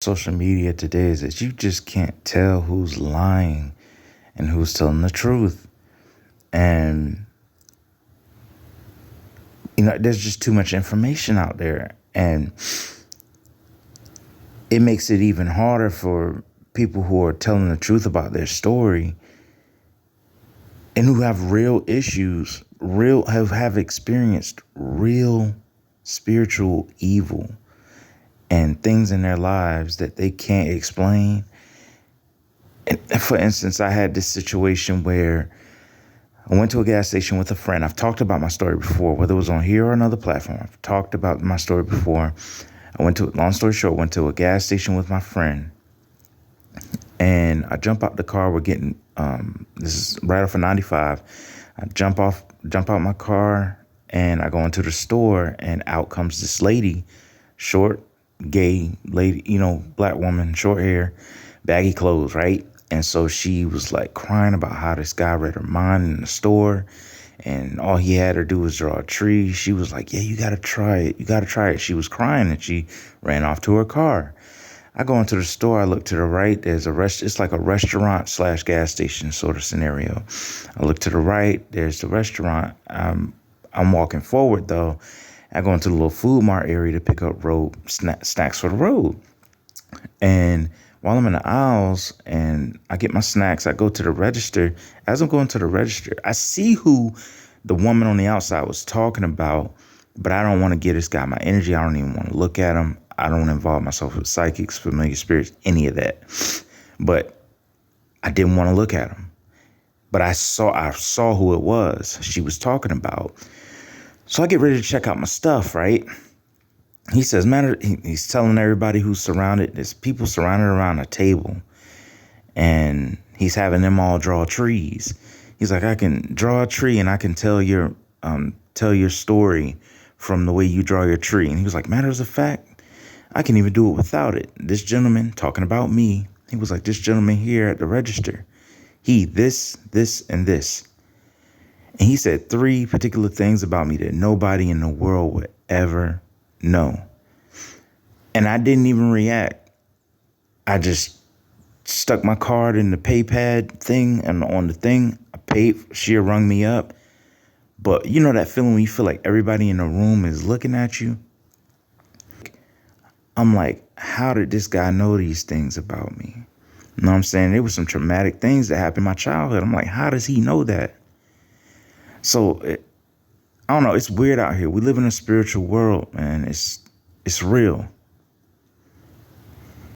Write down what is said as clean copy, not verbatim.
social media today is that you just can't tell who's lying and who's telling the truth. And, there's just too much information out there. And it makes it even harder for people who are telling the truth about their story and who have real issues, have experienced real spiritual evil and things in their lives that they can't explain. And for instance, I had this situation where I went to a gas station with a friend. I've talked about my story before, whether it was on here or another platform. I've talked about my story before. Long story short, went to a gas station with my friend. And I jump out the car. We're getting, this is right off of 95. I jump out my car and I go into the store, and out comes this lady, short, gay lady, black woman, short hair, baggy clothes, right? And so she was like crying about how this guy read her mind in the store, and all he had her do was draw a tree. She was like, yeah, you got to try it. You got to try it. She was crying and she ran off to her car. I go into the store. I look to the right. There's it's like a restaurant / gas station sort of scenario. I look to the right. There's the restaurant. I'm walking forward though. I go into the little food mart area to pick up snacks for the road. And while I'm in the aisles and I get my snacks, I go to the register. As I'm going to the register, I see who the woman on the outside was talking about, but I don't want to give this guy my energy. I don't even want to look at him. I don't involve myself with psychics, familiar spirits, any of that. But I didn't want to look at him. But I saw who it was she was talking about. So I get ready to check out my stuff, right? He says, man, he's telling everybody who's surrounded, there's people surrounded around a table, and he's having them all draw trees. He's like, I can draw a tree and I can tell your story from the way you draw your tree. And he was like, matter of fact, I can even do it without it. This gentleman, talking about me, he was like, this gentleman here at the register, this, and this. And he said 3 particular things about me that nobody in the world would ever know. And I didn't even react. I just stuck my card in the pay pad thing, and on the thing, I paid. She rung me up. But you know that feeling when you feel like everybody in the room is looking at you? I'm like, how did this guy know these things about me? You know what I'm saying? There were some traumatic things that happened in my childhood. I'm like, how does he know that? So, I don't know. It's weird out here. We live in a spiritual world, man. It's real.